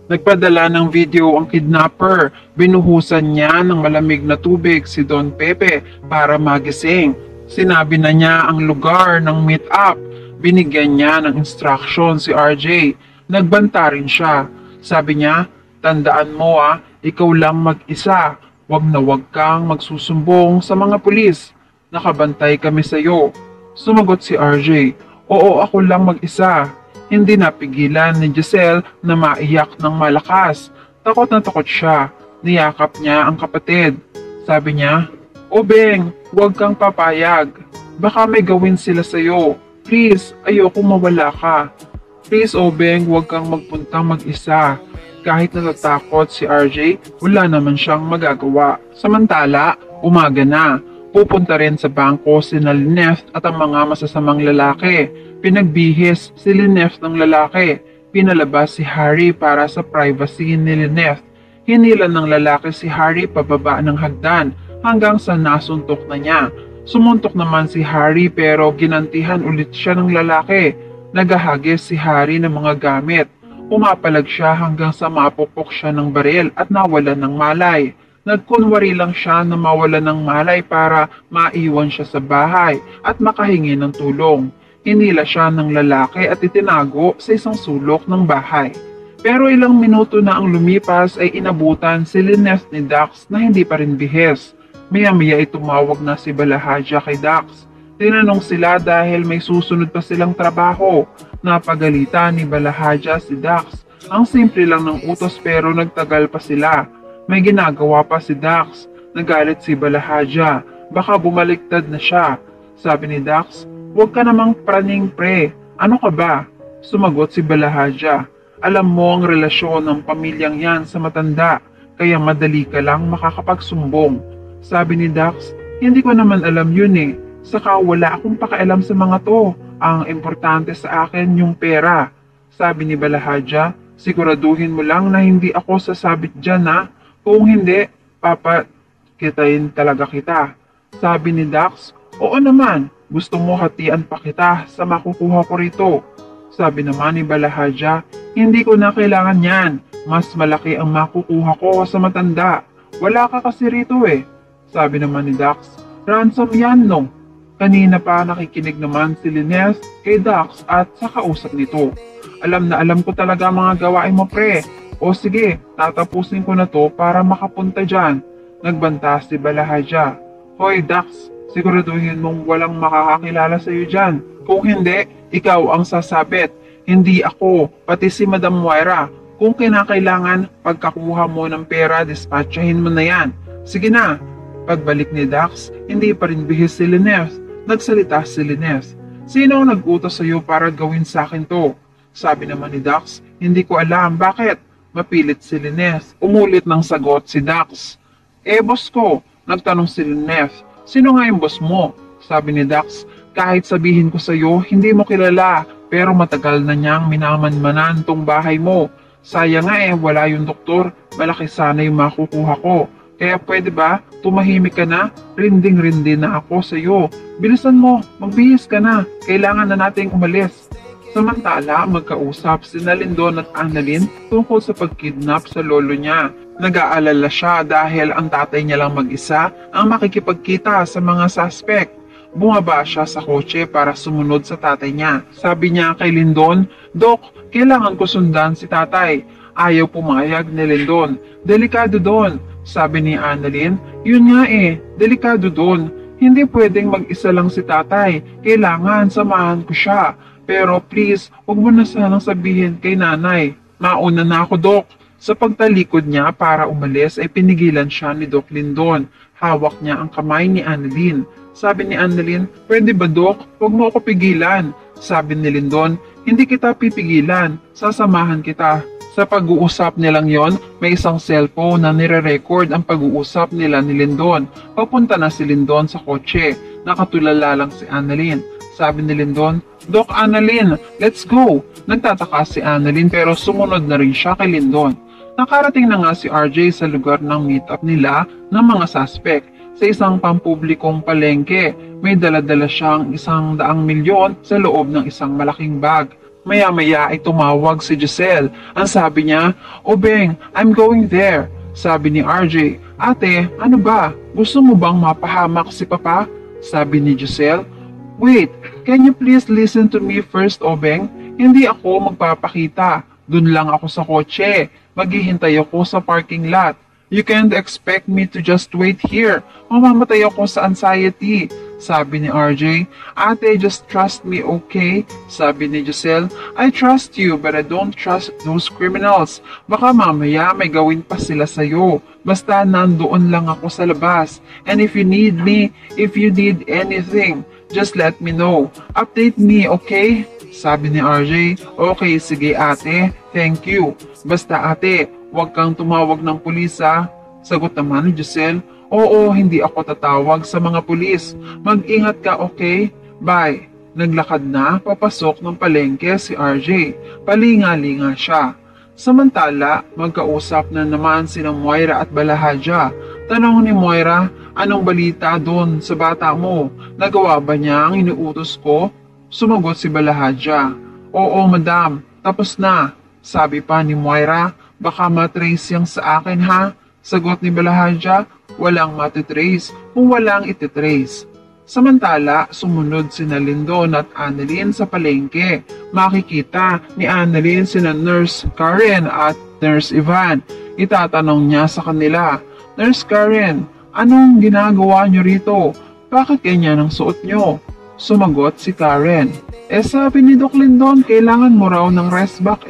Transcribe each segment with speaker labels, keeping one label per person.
Speaker 1: Nagpadala ng video ang kidnapper. Binuhusan niya ng malamig na tubig si Don Pepe para magising. Sinabi na niya ang lugar ng meet-up. Binigyan niya ng instruction si RJ. Nagbanta rin siya. Sabi niya, tandaan mo ikaw lang mag-isa. Wag na wag kang magsusumbong sa mga pulis. Nakabantay kami sa iyo. Sumagot si RJ, oo ako lang mag-isa. Hindi napigilan ni Giselle na maiyak ng malakas. Takot na takot siya. Niyakap niya ang kapatid. Sabi niya, O Beng, huwag kang papayag. Baka may gawin sila sa'yo. Please, ayoko mawala ka. Please, O Beng, huwag kang magpunta mag-isa. Kahit natatakot si RJ, wala naman siyang magagawa. Samantala, umaga na. Pupunta rin sa bangko si Lynette at ang mga masasamang lalaki. Pinagbihis si Lynette ng lalaki. Pinalabas si Harry para sa privacy ni Lynette. Hinilan ng lalaki si Harry pababa ng hagdan hanggang sa nasuntok na niya. Sumuntok naman si Harry pero ginantihan ulit siya ng lalaki. Nagahagis si Harry ng mga gamit. Umapalag siya hanggang sa mapupok siya ng baril at nawalan ng malay. Nagkunwari lang siya na mawalan ng malay para maiwan siya sa bahay at makahingi ng tulong. Hinila siya ng lalaki at itinago sa isang sulok ng bahay. Pero ilang minuto na ang lumipas ay inabutan si Lynette ni Dax na hindi pa rin bihis. Maya-maya ay tumawag na si Balahadja kay Dax. Tinanong sila dahil may susunod pa silang trabaho. Napagalitan ni Balahadja si Dax. Ang simple lang ng utos pero nagtagal pa sila. May ginagawa pa si Dax. Nagalit si Balahadja. Baka bumaliktad na siya. Sabi ni Dax, huwag ka namang praning pre. Ano ka ba? Sumagot si Balahadja. Alam mo ang relasyon ng pamilyang yan sa matanda, kaya madali ka lang makakapagsumbong. Sabi ni Dax, hindi ko naman alam yun eh. Saka wala akong pakialam sa mga to. Ang importante sa akin yung pera. Sabi ni Balahadja, siguraduhin mo lang na hindi ako sasabit dyan ha. Kung hindi, papakitayin talaga kita. Sabi ni Dax, oo naman, gusto mo hatian pa kita sa makukuha ko rito. Sabi naman ni Balahadja, hindi ko na kailangan yan. Mas malaki ang makukuha ko sa matanda. Wala ka kasi rito eh. Sabi naman ni Dax, ransom yan no. Kanina pa nakikinig naman si Lynette kay Dax at sa kausap nito. Alam na alam ko talaga mga gawain mo pre. O sige, tatapusin ko na to para makapunta dyan. Nagbanta si Balahadja. Hoy Dax, siguraduhin mong walang makakakilala sa iyo dyan. Kung hindi, ikaw ang sasabit. Hindi ako, pati si Madam Moira. Kung kinakailangan, pagkakuha mo ng pera, dispatchahin mo na yan. Sige na. Pagbalik ni Dax, hindi pa rin bihis si Lynette. Nagsalita si Lynette. Sino ang nag-utos sa iyo para gawin sa akin to? Sabi naman ni Dax, hindi ko alam. Bakit? Mapilit si Lynette. Umulit ng sagot si Dax. Boss ko. Nagtanong si Lynette. Sino nga yung boss mo? Sabi ni Dax, kahit sabihin ko sa iyo, hindi mo kilala. Pero matagal na niyang minamanmanan tong bahay mo. Sayang nga wala yung doktor. Malaki sana yung makukuha ko. Kaya pwede ba, tumahimik ka na? Rinding-rindi na ako sa iyo. Bilisan mo, magbihis ka na. Kailangan na nating umalis. Samantala, magkausap si Lindon at Annalyn tungkol sa pagkidnap sa lolo niya. Nag-aalala siya dahil ang tatay niya lang mag-isa ang makikipagkita sa mga suspect. Bumaba siya sa kotse para sumunod sa tatay niya. Sabi niya kay Lindon, Dok, kailangan ko sundan si tatay. Ayaw pumayag ni Lindon. Delikado doon. Sabi ni Annalyn, yun nga delikado doon. Hindi pwedeng mag-isa lang si tatay. Kailangan samahan ko siya. Pero please, huwag mo na sanang sabihin kay nanay. Mauna na ako, Dok. Sa pagtalikod niya para umalis ay pinigilan siya ni Doc Lindon. Hawak niya ang kamay ni Annalyn. Sabi ni Annalyn, pwede ba Dok? Huwag mo ako pigilan. Sabi ni Lindon, hindi kita pipigilan. Sasamahan kita. Sa pag-uusap nilang yon, may isang cellphone na nire-record ang pag-uusap nila ni Lindon. Papunta na si Lindon sa kotse. Nakatulala lang si Annalyn. Sabi ni Lindon, Doc Annalyn, let's go. Nagtataka si Annalyn pero sumunod na rin siya kay Lindon. Nakarating na nga si RJ sa lugar ng meet-up nila ng mga suspect. Sa isang pampublikong palengke, may dala-dala siyang 100 milyon sa loob ng isang malaking bag. Maya-maya ay tumawag si Giselle. Ang sabi niya, "Obeng, I'm going there." Sabi ni RJ, "Ate, ano ba? Gusto mo bang mapahamak si Papa?" Sabi ni Giselle, "Wait, can you please listen to me first, Obeng? Hindi ako magpapakita. Dun lang ako sa kotse. Maghihintay ako sa parking lot. You can't expect me to just wait here. Mamamatay ako sa anxiety." Sabi ni RJ, "Ate, just trust me, okay?" Sabi ni Giselle, "I trust you, but I don't trust those criminals. Baka mamaya may gawin pa sila sa'yo. Basta nandoon lang ako sa labas. And if you need me, if you need anything, just let me know. Update me, okay?" Sabi ni RJ, "Okay, sige ate, thank you. Basta ate, huwag kang tumawag ng pulis ha." Sagot naman ni Giselle, "Oo, hindi ako tatawag sa mga pulis. Mag-ingat ka, okay? Bye." Naglakad na papasok ng palengke si RJ. Palinga-linga siya. Samantala, magkausap na naman sina Moira at Balahadja. Tanong ni Moira, "Anong balita doon sa bata mo? Nagawa ba niya ang inuutos ko?" Sumagot si Balahadja, "Oo, madam, tapos na." Sabi pa ni Moira, "Baka matrace yang sa akin ha?" Sagot ni Balahadja, "Walang matitrace kung walang ititrace." Samantala, sumunod sina Lindon at Annalyn sa palengke. Makikita ni Annalyn sina Nurse Karen at Nurse Ivan. Itatanong niya sa kanila, "Nurse Karen, anong ginagawa niyo rito? Bakit ganyan ang suot niyo?" Sumagot si Karen, "Sabi ni Doc Lindon, kailangan mo raw ng rest back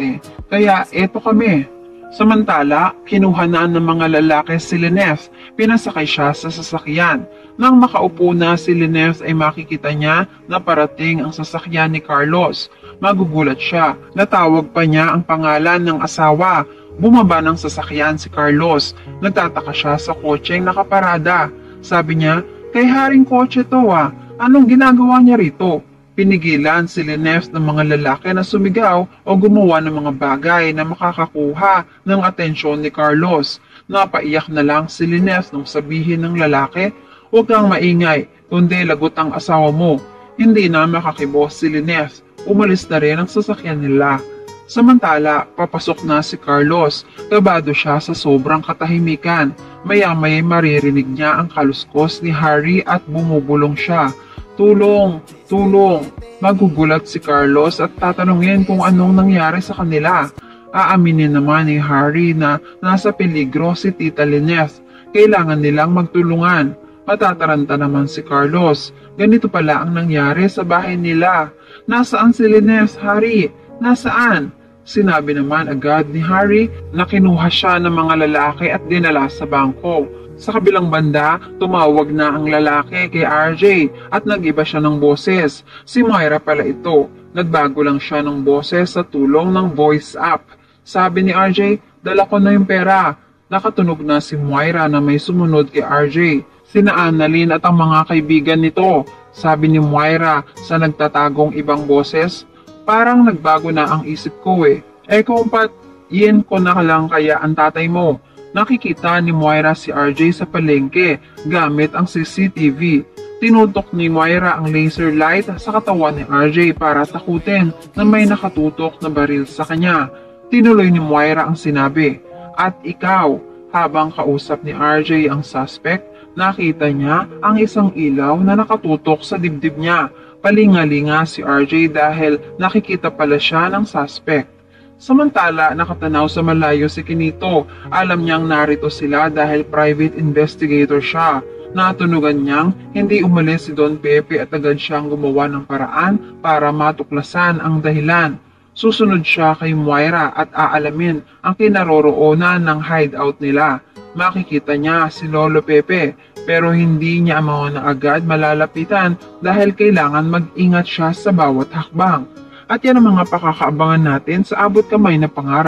Speaker 1: kaya eto kami." Samantala, kinuha na ng mga lalaki si Lineth. Pinasakay siya sa sasakyan. Nang makaupo na si Lineth ay makikita niya na parating ang sasakyan ni Carlos. Magugulat siya. Natawag pa niya ang pangalan ng asawa. Bumaba ng sasakyan si Carlos. Nagtataka siya sa kotseng nakaparada. Sabi niya, "Kay haring kotse to Anong ginagawa niya rito?" Pinigilan si Lineth ng mga lalaki na sumigaw o gumawa ng mga bagay na makakakuha ng atensyon ni Carlos. Napaiyak na lang si Lineth nung sabihin ng lalaki, "Huwag kang maingay, kundi lagot ang asawa mo." Hindi na makakibos si Lineth. Umalis na rin ang sasakyan nila. Samantala, papasok na si Carlos. Kabado siya sa sobrang katahimikan. Maya-maya maririnig niya ang kaluskos ni Harry at bumubulong siya. "Tulong! Tulong!" Magugulat si Carlos at tatanungin kung anong nangyari sa kanila. Aaminin naman ni Harry na nasa peligro si Tita Lineth. Kailangan nilang magtulungan. Matataranta naman si Carlos. Ganito pala ang nangyari sa bahay nila. "Nasaan si Lineth, Harry? Nasaan?" Sinabi naman agad ni Harry na kinuha siya ng mga lalaki at dinala sa bangko. Sa kabilang banda, tumawag na ang lalaki kay RJ at nag-iba siya ng boses. Si Moira pala ito. Nagbago lang siya ng boses sa tulong ng voice app. Sabi ni RJ, "Dala ko na yung pera." Nakatunog na si Moira na may sumunod kay RJ. Sina Annalyn at ang mga kaibigan nito. Sabi ni Moira sa nagtatagong ibang boses, "Parang nagbago na ang isip ko kung iyan ko na lang kaya ang tatay mo." Nakikita ni Moira si RJ sa palengke gamit ang CCTV. Tinutok ni Moira ang laser light sa katawan ni RJ para takutin na may nakatutok na baril sa kanya. Tinuloy ni Moira ang sinabi, "At ikaw." Habang kausap ni RJ ang suspect, nakita niya ang isang ilaw na nakatutok sa dibdib niya. Palingalinga si RJ dahil nakikita pala siya ng suspect. Samantala, nakatanaw sa malayo si Kinito. Alam niyang narito sila dahil private investigator siya. Natunugan niyang hindi umalis si Don Pepe at agad siyang gumawa ng paraan para matuklasan ang dahilan. Susunod siya kay Moira at aalamin ang kinaroroonan ng hideout nila. Makikita niya si Lolo Pepe pero hindi niya na agad malalapitan dahil kailangan mag-ingat siya sa bawat hakbang. At yan ang mga pakakaabangan natin sa Abot Kamay na Pangarap.